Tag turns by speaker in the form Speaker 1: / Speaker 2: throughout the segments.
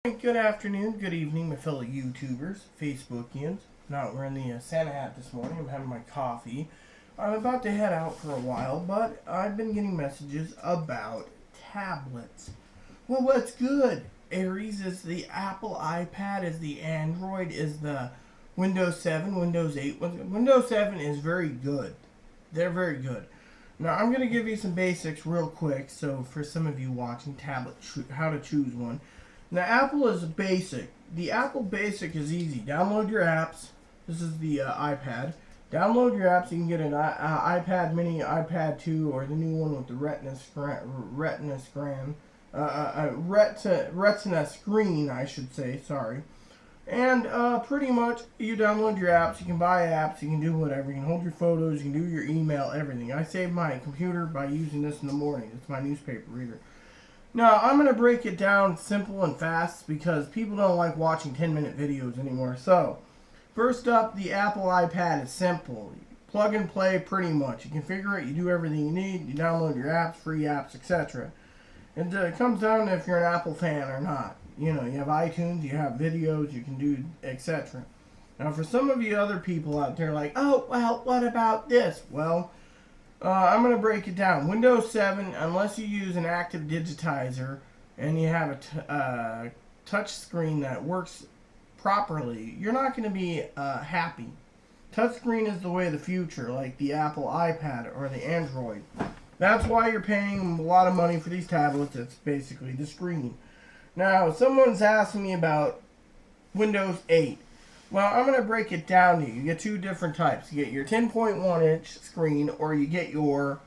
Speaker 1: Good afternoon, good evening, my fellow YouTubers, Facebookians. Not wearing the Santa hat this morning. I'm having my coffee. I'm about to head out for a while, but I've been getting messages about tablets. Well, what's good? Aries is the Apple, iPad is the Android, is the Windows 7, Windows 8. Windows 7 is very good. They're very good. Now, I'm going to give you some basics real quick, so for some of you watching tablet, how to choose one. Now, Apple is basic. The Apple Basic is easy. Download your apps. This is the iPad. Download your apps. You can get an iPad Mini, iPad 2, or the new one with the Retina screen, I should say. Sorry. And pretty much, you download your apps. You can buy apps. You can do whatever. You can hold your photos. You can do your email, everything. I save my computer by using this in the morning. It's my newspaper reader. Now, I'm going to break it down simple and fast because people don't like watching 10-minute videos anymore. So, first up, the Apple iPad is simple. Plug and play pretty much. You configure it, you do everything you need, you download your apps, free apps, etc. And it comes down to if you're an Apple fan or not. You know, you have iTunes, you have videos, you can do, etc. Now, for some of you other people out there like, oh, well, what about this? Well, I'm going to break it down. Windows 7, unless you use an active digitizer and you have a touch screen that works properly, you're not going to be happy. Touchscreen is the way of the future, like the Apple iPad or the Android. That's why you're paying a lot of money for these tablets. It's basically the screen. Now, someone's asking me about Windows 8. Well, I'm going to break it down to you. You get two different types. You get your 10.1 inch screen or you get your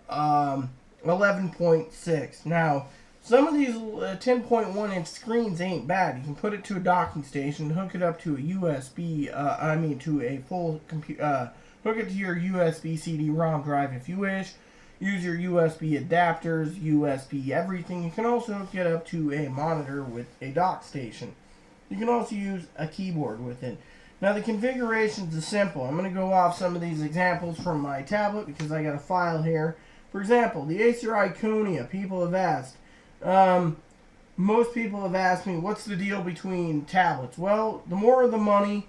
Speaker 1: 11.6. Now, some of these 10.1 inch screens ain't bad. You can put it to a docking station, hook it up to a USB, to a full computer, hook it to your USB CD-ROM drive if you wish. Use your USB adapters, USB everything. You can also hook it up to a monitor with a dock station. You can also use a keyboard with it. Now the configurations is simple. I'm going to go off some of these examples from my tablet because I got a file here. For example, the Acer Iconia. People have asked. Most people have asked me, what's the deal between tablets? Well, the more the money,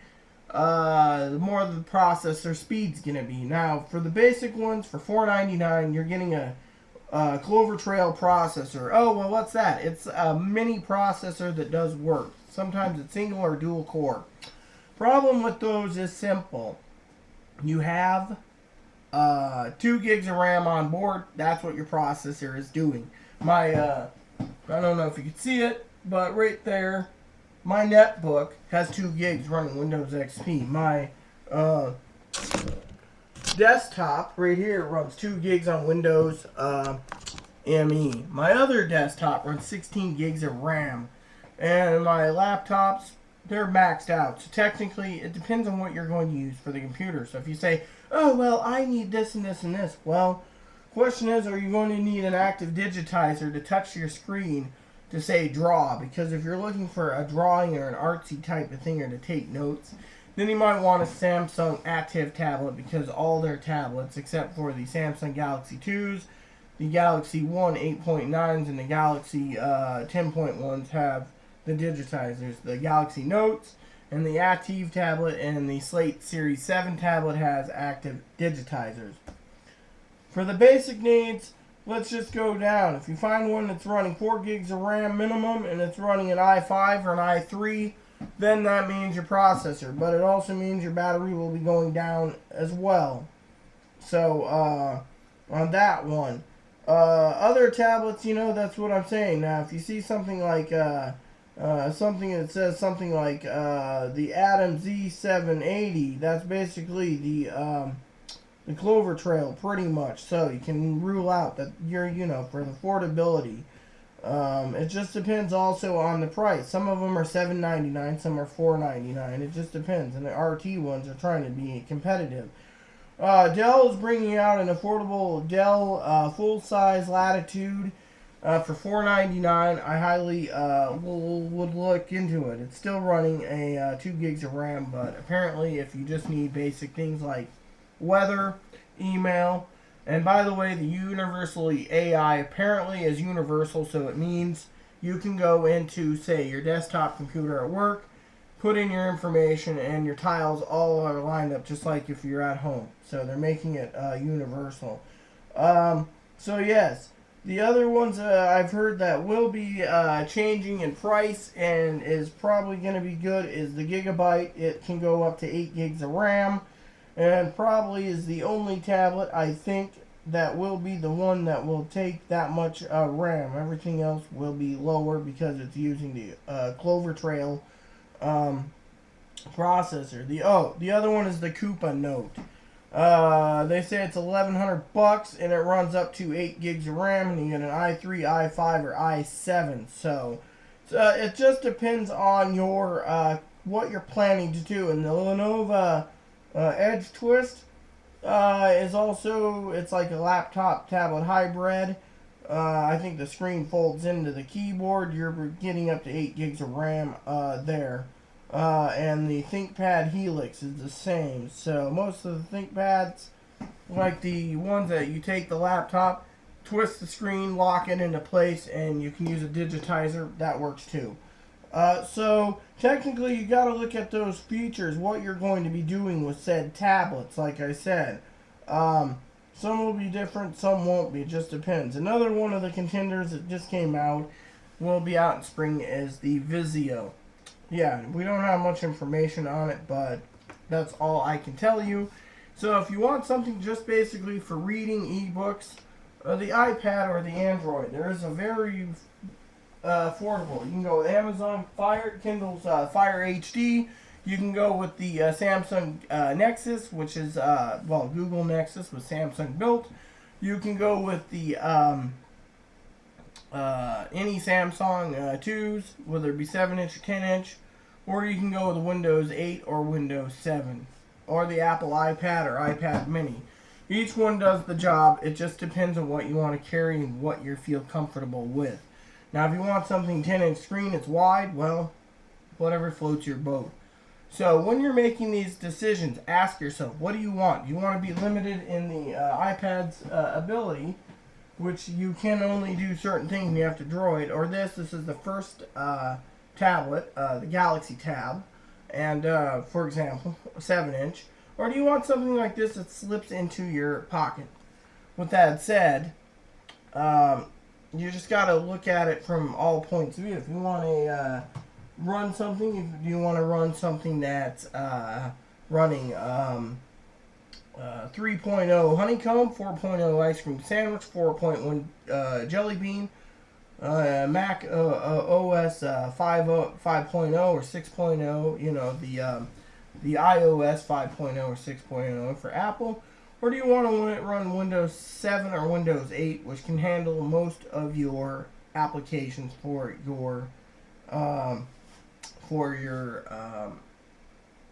Speaker 1: the more the processor speed's going to be. Now, for the basic ones, for $4.99, you're getting a Clover Trail processor. Oh, well, what's that? It's a mini processor that does work. Sometimes it's single or dual core. Problem with those is simple. You have 2 gigs of RAM on board. That's what your processor is doing. My, I don't know if you can see it, but right there, my netbook has 2 gigs running Windows XP. My desktop right here runs 2 gigs on Windows ME. My other desktop runs 16 gigs of RAM. And my laptops, they're maxed out. So technically, it depends on what you're going to use for the computer. So if you say, oh, well, I need this and this and this. Well, question is, are you going to need an active digitizer to touch your screen to say draw? Because if you're looking for a drawing or an artsy type of thing or to take notes, then you might want a Samsung Active tablet because all their tablets, except for the Samsung Galaxy 2s, the Galaxy 1 8.9s, and the Galaxy 10.1s have the digitizers. The Galaxy Notes and the Active tablet and the Slate Series 7 tablet has active digitizers. For the basic needs, let's just go down. If you find one that's running 4 gigs of RAM minimum and it's running an i5 or an i3, then that means your processor. But it also means your battery will be going down as well. So, on that one. Other tablets, that's what I'm saying. Now, if you see something like something that says something like the Atom Z780, that's basically the Clover Trail, pretty much. So you can rule out that you're, for the affordability. It just depends also on the price. Some of them are $7.99, some are $4.99. It just depends. And the RT ones are trying to be competitive. Dell is bringing out an affordable Dell full-size Latitude for $4.99. I highly would look into it. It's still running a 2 gigs of RAM, but apparently if you just need basic things like weather, email, and by the way, the Universally AI apparently is universal, so it means you can go into, say, your desktop computer at work, put in your information, and your tiles all are lined up just like if you're at home. So they're making it universal. So yes, the other ones I've heard that will be changing in price and is probably going to be good is the Gigabyte. It can go up to 8 gigs of RAM, and probably is the only tablet I think that will be the one that will take that much RAM. Everything else will be lower because it's using the Clover Trail processor. The other one is the Koopa Note. They say it's $1,100 and it runs up to 8 gigs of RAM, and you get an i3, i5, or i7. So it just depends on your what you're planning to do. And the Lenovo Edge Twist is also, it's like a laptop tablet hybrid. I think the screen folds into the keyboard. You're getting up to 8 gigs of RAM there. And the ThinkPad Helix is the same. So most of the ThinkPads, like the ones that you take the laptop, twist the screen, lock it into place, and you can use a digitizer. That works too. So technically you got to look at those features, what you're going to be doing with said tablets. Like I said, some will be different, some won't be. It just depends. Another one of the contenders that just came out, will be out in spring, is the Vizio. Yeah, we don't have much information on it, but that's all I can tell you. So if you want something just basically for reading ebooks, the iPad or the Android, there is a very affordable. You can go with Amazon Fire, Kindle's Fire HD. You can go with the Samsung Nexus, which is, Google Nexus with Samsung built. You can go with the any Samsung 2s, whether it be 7-inch or 10-inch, or you can go with the Windows 8 or Windows 7, or the Apple iPad or iPad mini. Each one does the job. It just depends on what you want to carry and what you feel comfortable with. Now, if you want something 10-inch screen, it's wide, well, whatever floats your boat. So when you're making these decisions, ask yourself, what do you want? Do you want to be limited in the iPad's ability, which you can only do certain things and you have to Droid, or this is the first tablet, the Galaxy Tab, and for example, a 7-inch, or do you want something like this that slips into your pocket? With that said, you just got to look at it from all points of view. If you want to run something, if you want to run something that's running 3.0 honeycomb, 4.0 ice cream sandwich, 4.1 jelly bean, Mac OS 5.0 or 6.0, you know, the iOS 5.0 or 6.0 for Apple, or do you want to run Windows 7 or Windows 8, which can handle most of your applications for your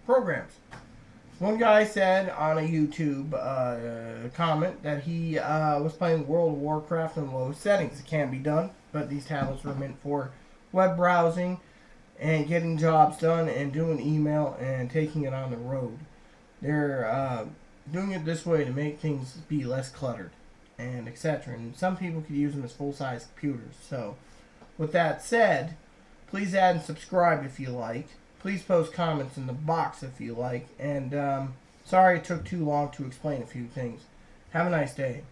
Speaker 1: programs? One guy said on a YouTube comment that he was playing World of Warcraft in low settings. It can be done, but these tablets were meant for web browsing and getting jobs done and doing email and taking it on the road. They're doing it this way to make things be less cluttered and etc. And some people could use them as full-size computers. So with that said, please add and subscribe if you like. Please post comments in the box if you like. And sorry it took too long to explain a few things. Have a nice day.